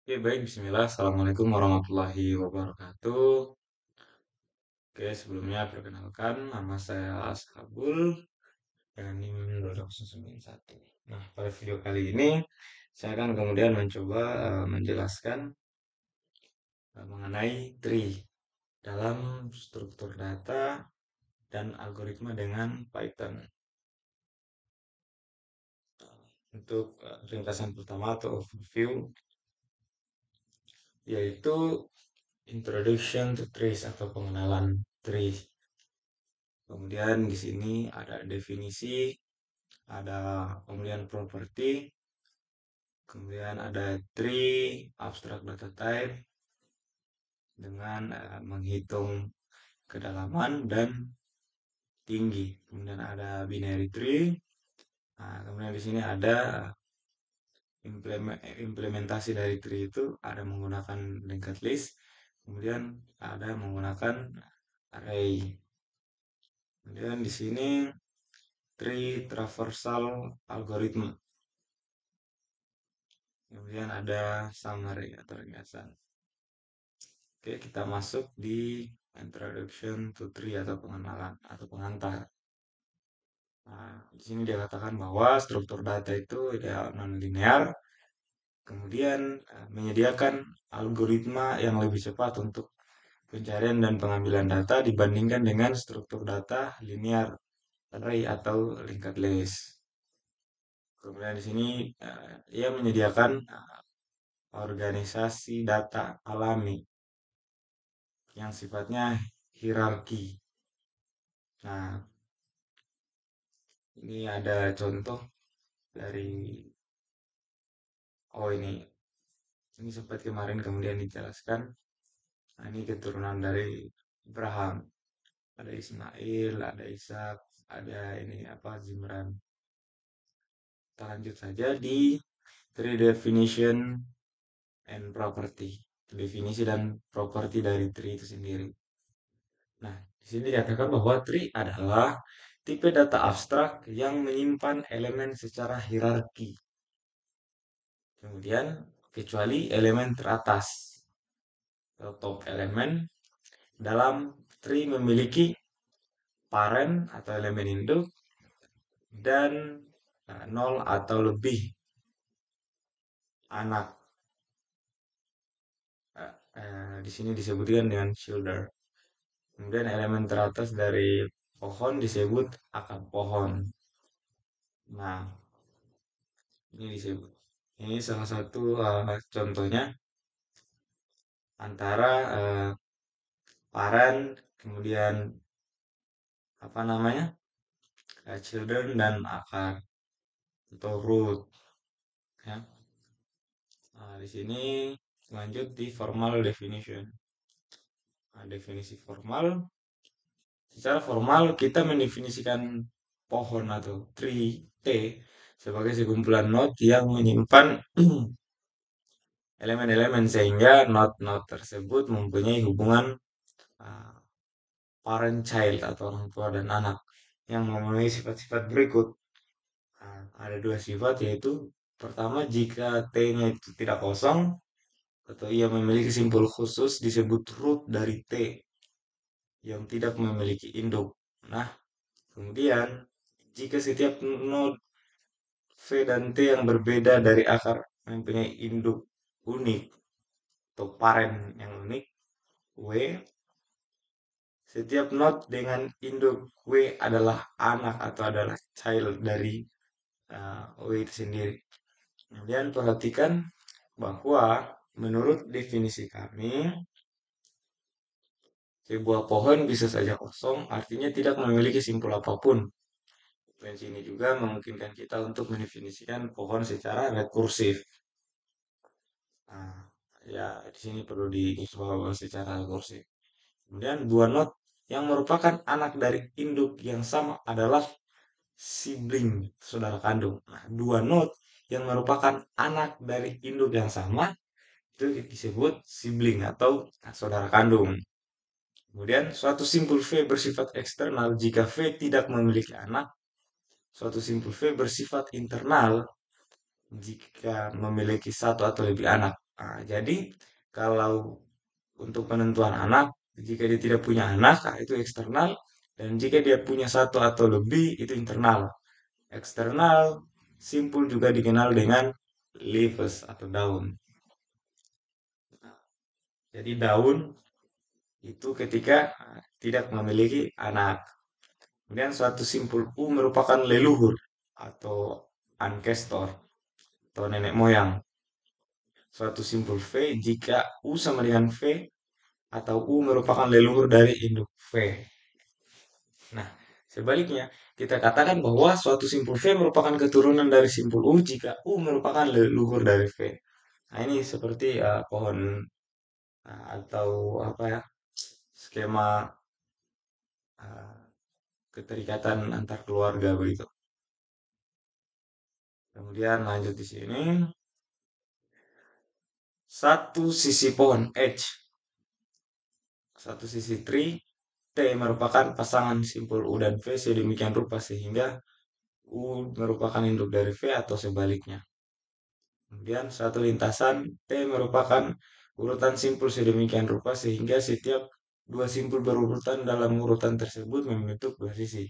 Oke, baik. Bismillah. Assalamualaikum warahmatullahi wabarakatuh. Oke, sebelumnya perkenalkan, nama saya Ashabul dengan NIM 291. Nah, pada video kali ini, saya akan kemudian mencoba menjelaskan mengenai tree dalam struktur data dan algoritma dengan Python. Untuk ringkasan pertama atau overview, yaitu Introduction to Trees atau pengenalan tree. Kemudian di sini ada definisi, ada kemudian properti, kemudian ada tree, abstract data type dengan menghitung kedalaman dan tinggi. Kemudian ada binary tree. Nah, kemudian di sini ada implementasi dari tree itu ada menggunakan linked list, kemudian ada menggunakan array. Kemudian di sini tree traversal algorithm. Kemudian ada summary atau ringkasan. Oke, kita masuk di introduction to tree atau pengenalan atau pengantar. Nah, di sini dia katakan bahwa struktur data itu ya non-linear, kemudian menyediakan algoritma yang lebih cepat untuk pencarian dan pengambilan data dibandingkan dengan struktur data linear array atau linked list. Kemudian di sini ia menyediakan organisasi data alami yang sifatnya hierarki. Nah, ini ada contoh dari ini sempat kemarin kemudian dijelaskan. Nah, ini keturunan dari Abraham. Ada Ismail, ada Ishak, ada ini apa Zimran. Kita lanjut saja di tree definition and property. Definisi dan properti dari tree itu sendiri. Nah, di sini dikatakan bahwa tree adalah tipe data abstrak yang menyimpan elemen secara hierarki. Kemudian, kecuali elemen teratas atau top elemen dalam tree memiliki parent atau elemen induk dan nol atau lebih anak. Di sini disebutkan dengan childer. Kemudian elemen teratas dari pohon disebut akar pohon. Nah, ini disebut. Ini salah satu contohnya antara parent, kemudian apa namanya, children dan akar atau root. Ya. Nah, di sini lanjut di formal definition. Nah, definisi formal, secara formal kita mendefinisikan pohon atau tree T sebagai sekumpulan node yang menyimpan elemen-elemen sehingga node-node tersebut mempunyai hubungan uh, parent child atau orang tua dan anak yang memenuhi sifat-sifat berikut. Nah, ada dua sifat, yaitu pertama, jika T-nya itu tidak kosong atau ia memiliki simbol khusus disebut root dari T yang tidak memiliki induk. Nah, kemudian jika setiap node V dan T yang berbeda dari akar mempunyai induk unik atau parent yang unik W, setiap node dengan induk W adalah anak atau adalah child dari W itu sendiri. Kemudian perhatikan bahwa menurut definisi kami, sebuah pohon bisa saja kosong, artinya tidak memiliki simpul apapun. Frekuensi ini juga memungkinkan kita untuk mendefinisikan pohon secara rekursif. Nah, ya di sini perlu dicoba secara rekursif. Kemudian dua node yang merupakan anak dari induk yang sama adalah sibling, saudara kandung. Nah, dua node yang merupakan anak dari induk yang sama itu disebut sibling atau saudara kandung. Kemudian suatu simpul V bersifat eksternal jika V tidak memiliki anak. Suatu simpul V bersifat internal jika memiliki satu atau lebih anak. Nah, jadi kalau untuk penentuan anak, jika dia tidak punya anak, nah, itu eksternal. Dan jika dia punya satu atau lebih, itu internal. Eksternal, simpul juga dikenal dengan leaves atau daun. Jadi daun itu ketika tidak memiliki anak. Kemudian suatu simpul U merupakan leluhur atau ancestor atau nenek moyang. Suatu simpul V jika U sama dengan V atau U merupakan leluhur dari induk V. Nah, sebaliknya, kita katakan bahwa suatu simpul V merupakan keturunan dari simpul U jika U merupakan leluhur dari V. Nah, ini seperti pohon atau apa ya, skema uh, keterikatan antar keluarga begitu. Kemudian lanjut di sini, satu sisi pohon H, satu sisi tree T merupakan pasangan simpul U dan V sedemikian rupa sehingga U merupakan induk dari V atau sebaliknya. Kemudian satu lintasan T merupakan urutan simpul sedemikian rupa sehingga setiap dua simpul berurutan dalam urutan tersebut membentuk dua sisi.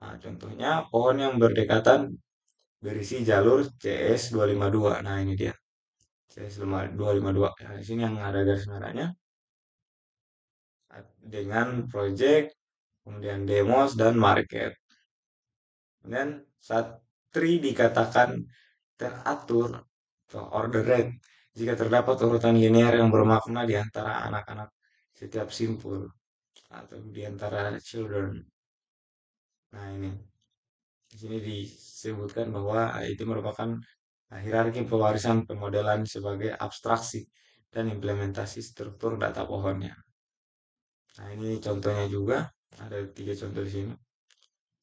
Nah, contohnya pohon yang berdekatan berisi jalur CS 252. Nah, ini dia. CS 252. Ya, di sini yang ada garis merahnya dengan project, kemudian demos dan market. Kemudian saat tree dikatakan teratur atau ordered jika terdapat urutan linear yang bermakna di antara anak-anak setiap simpul atau di antara children. Nah, ini di sini disebutkan bahwa itu merupakan hierarki pewarisan pemodelan sebagai abstraksi dan implementasi struktur data pohonnya. Nah, ini contohnya juga ada tiga contoh di sini.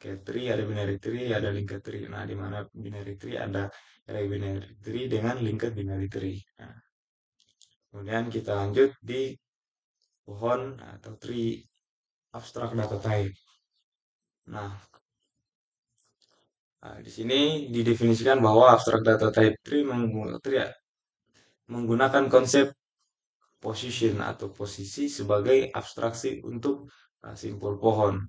Tree, ada binary tree, ada linked tree. Nah, di mana binary tree ada array binary tree dengan linked binary tree. Nah, kemudian kita lanjut di pohon atau tree abstract data type. Nah, di sini didefinisikan bahwa abstract data type tree menggunakan konsep position atau posisi sebagai abstraksi untuk simpul pohon.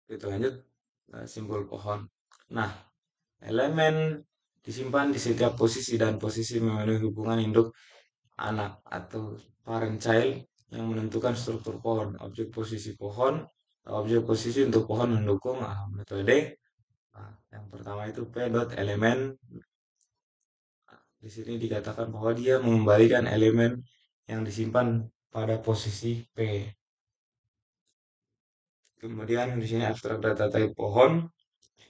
Kita lanjut simpul pohon. Nah, elemen disimpan di setiap posisi dan posisi memenuhi hubungan induk anak atau parent child yang menentukan struktur pohon. Objek posisi untuk pohon mendukung metode. Nah, yang pertama itu P dot elemen. Di sini dikatakan bahwa dia mengembalikan elemen yang disimpan pada posisi P. Kemudian di sini abstrak data type pohon.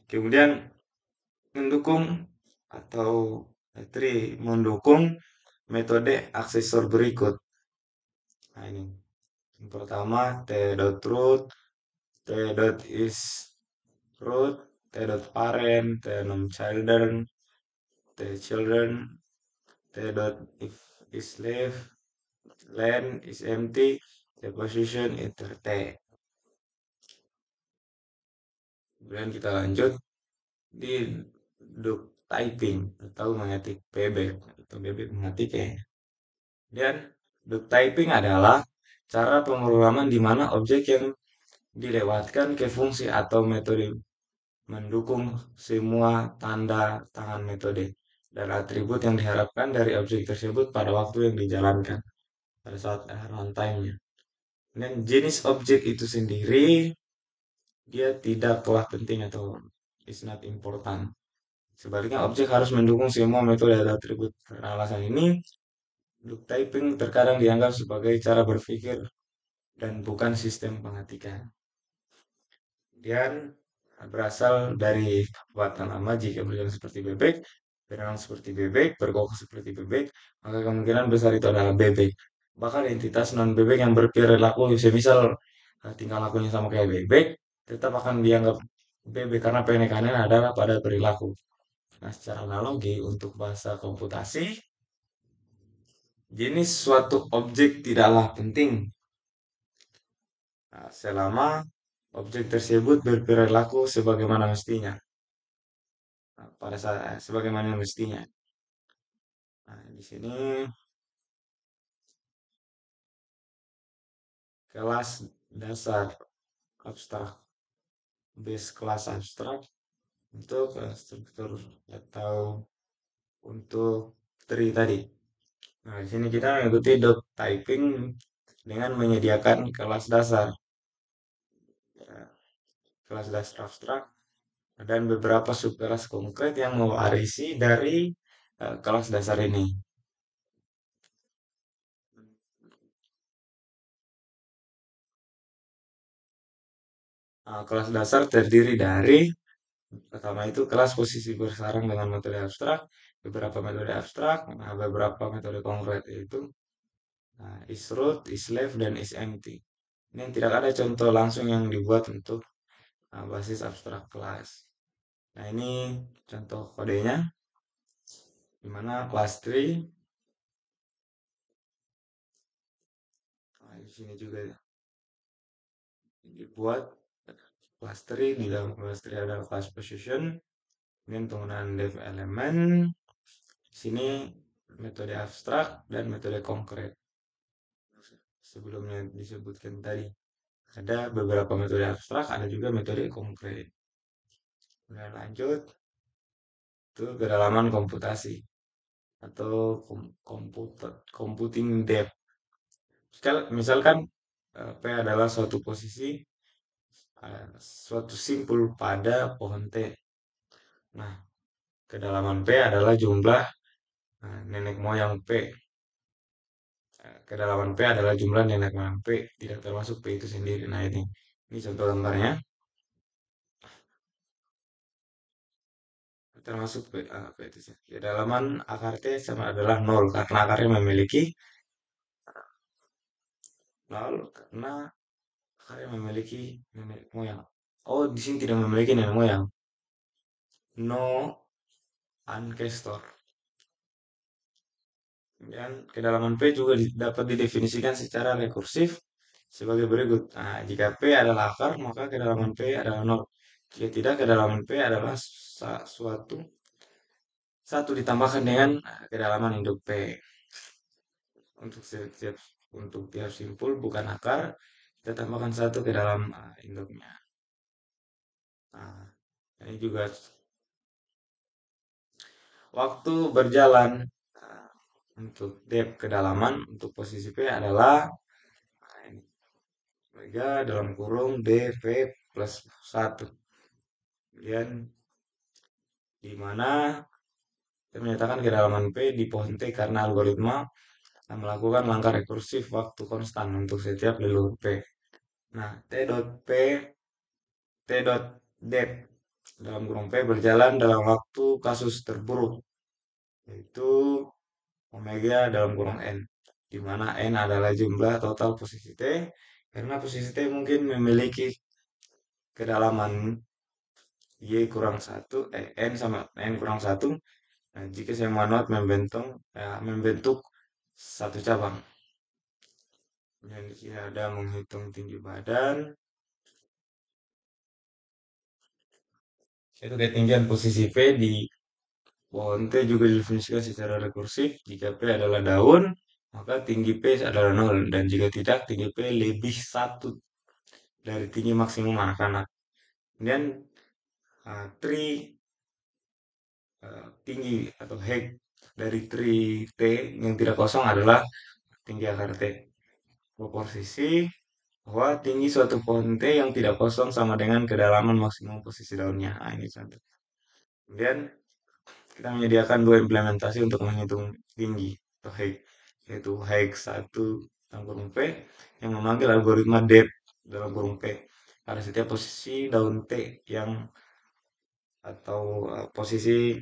Kemudian mendukung atau tree mendukung metode aksesor berikut. Nah, ini yang pertama t.root, t.is root, t.parent, t.children, t.children, t.if is left, len is empty, the position enter t. Kemudian kita lanjut di duck typing atau mengetik bebek atau bebek mengetik ya. Dan duck typing adalah cara pemrograman di mana objek yang dilewatkan ke fungsi atau metode mendukung semua tanda tangan metode dan atribut yang diharapkan dari objek tersebut pada waktu yang dijalankan pada saat runtime-nya. Dan jenis objek itu sendiri dia tidaklah penting atau is not important. Sebaliknya objek harus mendukung semua metode dan atribut. Karena alasan ini, loop typing terkadang dianggap sebagai cara berpikir dan bukan sistem pengetikan. Kemudian berasal dari kata nama jika berjalan seperti bebek, berenang seperti bebek, berkokok seperti bebek, maka kemungkinan besar itu adalah bebek. Bahkan entitas non bebek yang berperilaku semisal tingkah lakunya sama kayak bebek, tetap akan dianggap bebek karena penekanan adalah pada perilaku. Nah, secara analogi untuk bahasa komputasi, jenis suatu objek tidaklah penting selama objek tersebut berperilaku sebagaimana mestinya. Nah, pada saat sebagaimana mestinya. Nah, di sini kelas dasar abstrak, base kelas abstrak untuk struktur atau untuk tree tadi. Nah, di sini kita mengikuti dot typing dengan menyediakan kelas dasar, ya, kelas dasar abstrak dan beberapa subkelas konkret yang mewarisi dari kelas dasar ini. Nah, kelas dasar terdiri dari pertama itu kelas posisi bersarang dengan metode abstrak, beberapa metode abstrak, nah, beberapa metode konkret yaitu isRoot, isLeft, dan isEmpty. Ini tidak ada contoh langsung yang dibuat untuk basis abstrak kelas. Nah, ini contoh kodenya, di mana kelas tree, nah, di sini juga dibuat kelas tree, di dalam kelas tree ada kelas position, kemudian penggunaan def elemen, di sini metode abstrak dan metode konkret. Sebelumnya disebutkan tadi, ada beberapa metode abstrak, ada juga metode konkret. Kemudian lanjut, itu kedalaman komputasi atau computing depth. Misalkan P adalah suatu posisi, suatu simpul pada pohon T. Nah, kedalaman P adalah jumlah nenek moyang P. Kedalaman P adalah jumlah nenek moyang P, tidak termasuk P itu sendiri. Nah, ini contoh gambarnya. Termasuk P, P itu sendiri. Kedalaman akar T sama adalah nol karena akarnya memiliki nol karena akarnya memiliki nenek moyang. Oh, di sini tidak memiliki nenek moyang. No ancestor. Dan kedalaman P juga dapat didefinisikan secara rekursif sebagai berikut. Nah, jika P adalah akar, maka kedalaman P adalah nol. Jika tidak, kedalaman P adalah suatu satu ditambahkan dengan kedalaman induk P. Untuk setiap untuk tiap simpul bukan akar, kita tambahkan satu ke dalam induknya. Nah, ini juga waktu berjalan untuk depth kedalaman untuk posisi P adalah ini, omega dalam kurung dv plus 1. Kemudian di mana kita menyatakan kedalaman P di pohon T karena algoritma melakukan langkah rekursif waktu konstan untuk setiap leluhur P. Nah, T dot P, T dot depth dalam kurung P berjalan dalam waktu kasus terburuk, yaitu omega dalam kurung N, di mana N adalah jumlah total posisi T, karena posisi T mungkin memiliki kedalaman Y kurang 1, N sama N kurang 1. Nah, jika saya mau membentuk satu cabang. Dan di sini ada menghitung tinggi badan, yaitu ketinggian posisi P di pohon T juga didefinisikan secara rekursif. Jika P adalah daun, maka tinggi P adalah 0. Dan jika tidak, tinggi P lebih 1 dari tinggi maksimum anak-anak. Kemudian tree tinggi atau height dari tree T yang tidak kosong adalah tinggi akar T. Proporsi bahwa tinggi suatu pohon T yang tidak kosong sama dengan kedalaman maksimum posisi daunnya. Nah, ini contoh. Kemudian kita menyediakan dua implementasi untuk menghitung tinggi atau height, yaitu height 1 dalam kurung P yang memanggil algoritma depth dalam kurung P pada setiap posisi daun T yang atau posisi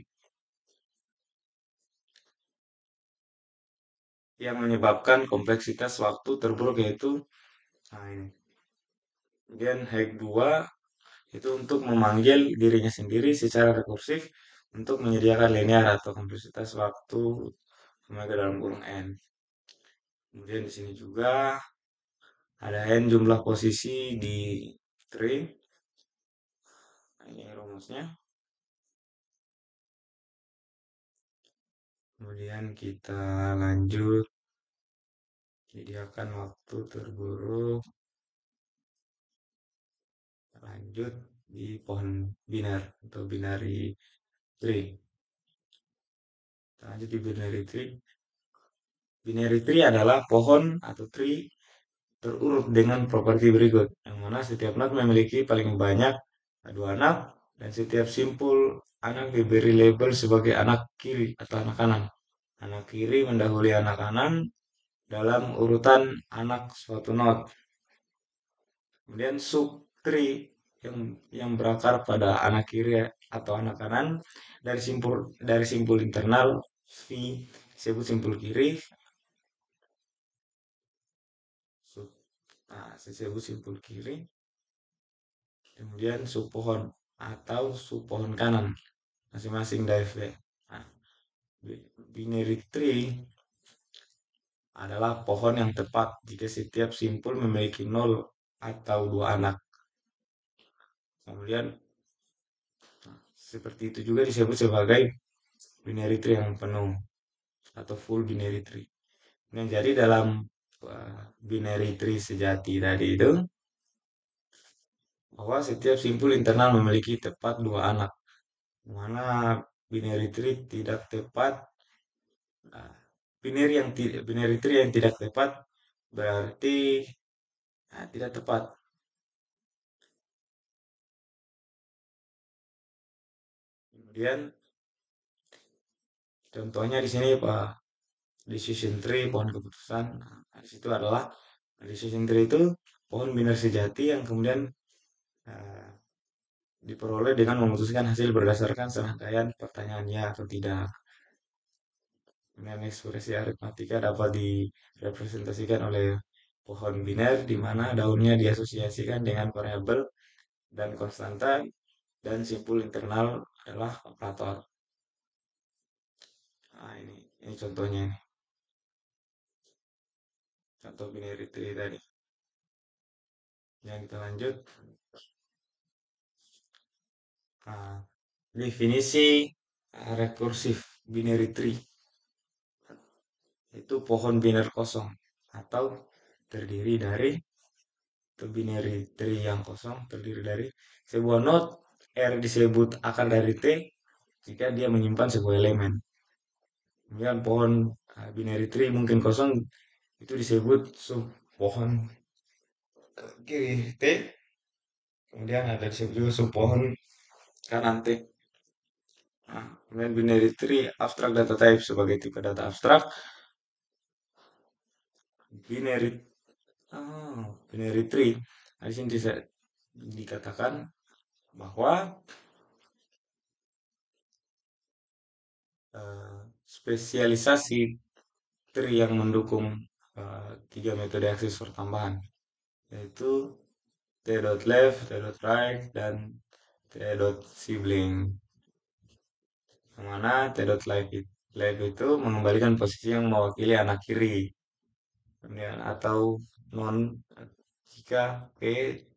yang menyebabkan kompleksitas waktu terburuk yaitu nah ini. Kemudian height 2 itu untuk memanggil dirinya sendiri secara rekursif untuk menyediakan linear atau kompleksitas waktu omega dalam kurung n. Kemudian di sini juga ada n jumlah posisi di tree. Nah, ini rumusnya. Kemudian kita lanjut, sediakan waktu terburuk, lanjut di pohon binar atau binary tree. Kita lanjut di binary tree. Binary tree adalah pohon atau tree terurut dengan properti berikut, yang mana setiap node memiliki paling banyak dua anak, dan setiap simpul anak diberi label sebagai anak kiri atau anak kanan. Anak kiri mendahului anak kanan dalam urutan anak suatu node. Kemudian subtree yang berakar pada anak kiri atau anak kanan dari simpul internal V disebut simpul kiri. Sub, disebut simpul kiri. Kemudian subpohon atau subpohon kanan masing-masing dari V. Nah, binary tree adalah pohon yang tepat jika setiap simpul memiliki nol atau dua anak. Kemudian seperti itu juga disebut sebagai binary tree yang penuh atau full binary tree. Nah, jadi dalam binary tree sejati tadi itu, bahwa setiap simpul internal memiliki tepat dua anak. Mana binary tree tidak tepat, nah, binary tree yang tidak tepat berarti tidak tepat. Kemudian contohnya di sini Pak, decision tree, pohon keputusan. Nah, di situ adalah decision tree itu pohon binar sejati yang kemudian uh, diperoleh dengan memutuskan hasil berdasarkan serangkaian pertanyaan ya atau tidak. Dengan ekspresi aritmatika dapat direpresentasikan oleh pohon biner di mana daunnya diasosiasikan dengan variabel dan konstanta dan simpul internal adalah operator. Nah, ini contohnya ini. Contoh binary tree tadi. Yang kita lanjut. Nah, definisi rekursif binary tree itu pohon biner kosong atau terdiri dari binary tree yang kosong terdiri dari sebuah node R disebut akar dari T jika dia menyimpan sebuah elemen. Kemudian pohon binary tree mungkin kosong itu disebut sub pohon kiri T. Kemudian ada disebut juga sub pohon kanan T. Nah, kemudian binary tree abstract data type sebagai tipe data abstrak. Binary binary tree. Nah, di sini dikatakan bahwa spesialisasi tree yang mendukung tiga metode akses pertambahan, yaitu t.left, t.right, dan t.sibling. Yang mana t.left itu mengembalikan posisi yang mewakili anak kiri. Kemudian atau non jika P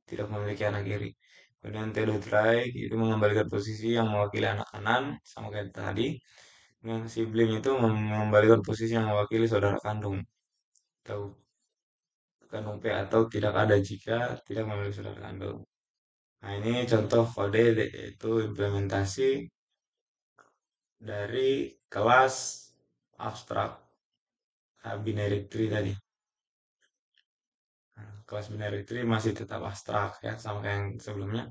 tidak memiliki anak kiri. Kemudian t.right itu mengembalikan posisi yang mewakili anak kanan sama kayak tadi. Kemudian sibling itu mengembalikan posisi yang mewakili saudara kandung atau kandung P atau tidak ada jika tidak memiliki saudara kandung. Nah, ini contoh kode yaitu implementasi dari kelas abstrak binary tree tadi. Nah, kelas binary tree masih tetap abstrak ya, sama kayak yang sebelumnya.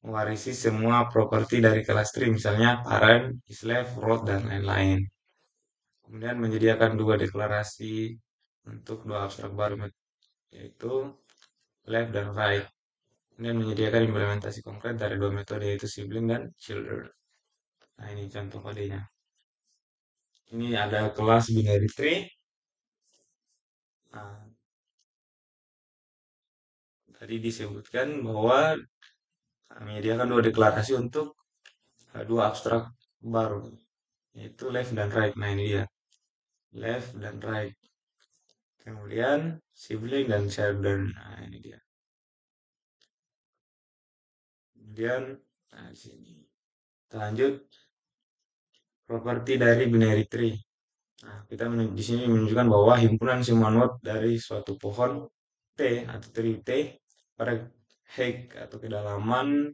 Mewarisi semua properti dari kelas tree, misalnya parent, isLeft, root, dan lain-lain. Kemudian menyediakan dua deklarasi untuk dua abstrak baru, yaitu left dan right. Kemudian menyediakan implementasi konkret dari dua metode, yaitu sibling dan children. Nah, ini contoh kodenya. Ini ada kelas binary tree. Nah, tadi disebutkan bahwa menyediakan dua deklarasi untuk dua abstrak baru, yaitu left dan right. Nah, ini dia. Left dan right. Kemudian sibling dan children. Nah, ini dia. Kemudian, nah di sini. Kita lanjut properti dari binary tree. Nah, kita di sini menunjukkan bahwa himpunan semua node dari suatu pohon T atau tree T pada height atau kedalaman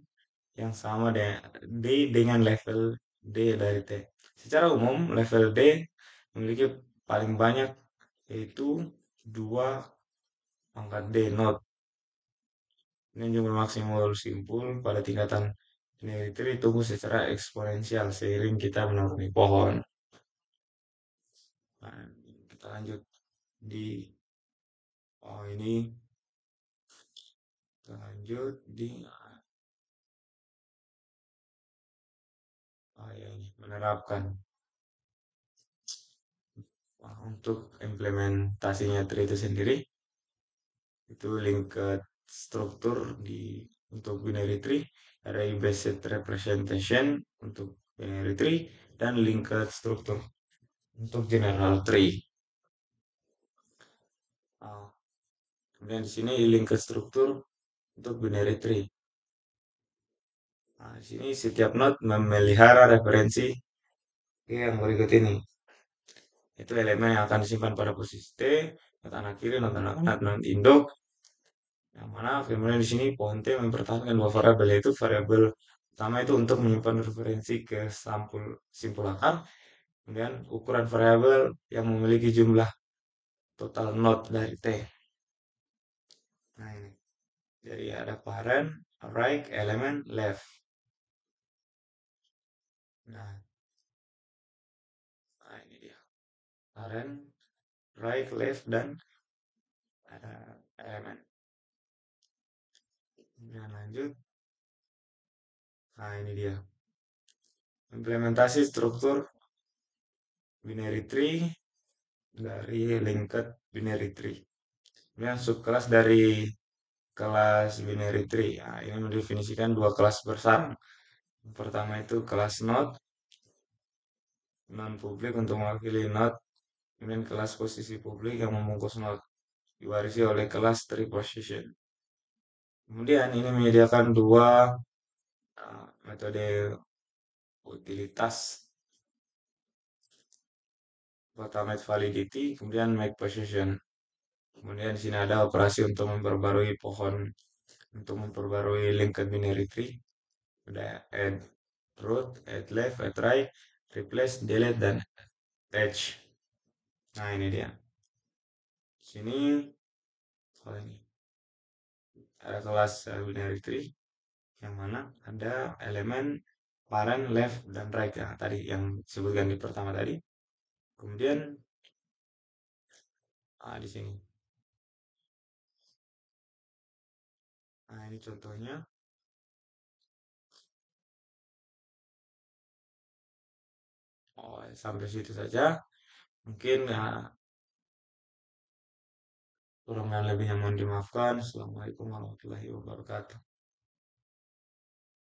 yang sama dengan D dengan level D dari T. Secara umum, level D memiliki paling banyak yaitu 2 pangkat D node. Ini jumlah maksimal simpul pada tingkatan binary tree tumbuh secara eksponensial seiring kita menuruni pohon. Nah, kita lanjut di ini kita lanjut di ya ini menerapkan. Nah, untuk implementasinya tree itu sendiri itu linked struktur di untuk binary tree, array based representation untuk binary tree, dan linked struktur untuk general tree. Nah, kemudian di sini linked struktur untuk binary tree. Nah, di sini setiap node memelihara referensi yang berikut ini. Itu elemen yang akan disimpan pada posisi T, node anak kiri, node anak kanan, node induk. Yang mana kemudian di sini pohon T mempertahankan dua variabel, yaitu variabel pertama itu untuk menyimpan referensi ke sampul simpul akar, kemudian ukuran variabel yang memiliki jumlah total node dari T. Nah ini, jadi ada parent, right, element, left. Nah, nah ini dia, parent, right, left, dan ada elemen. Kemudian lanjut, nah ini dia, implementasi struktur binary tree dari linked binary tree. Kemudian subkelas dari kelas binary tree. Nah, ini mendefinisikan dua kelas besar. Yang pertama itu kelas node non publik untuk mewakili node, kemudian kelas posisi publik yang membungkus node diwarisi oleh kelas tree position. Kemudian ini menyediakan dua metode utilitas, pertama validity, kemudian make position. Kemudian di sini ada operasi untuk memperbarui pohon, untuk memperbarui linked binary tree. Ada add root, add left, add right, replace, delete, dan attach. Nah ini dia. Sini ini ada kelas binary tree yang mana ada elemen parent, left, dan right ya tadi yang disebutkan di pertama tadi. Kemudian di sini. Nah ini contohnya. Oh, sampai situ saja. Mungkin ya kurang dan lebihnya mohon dimaafkan. Assalamualaikum warahmatullahi wabarakatuh.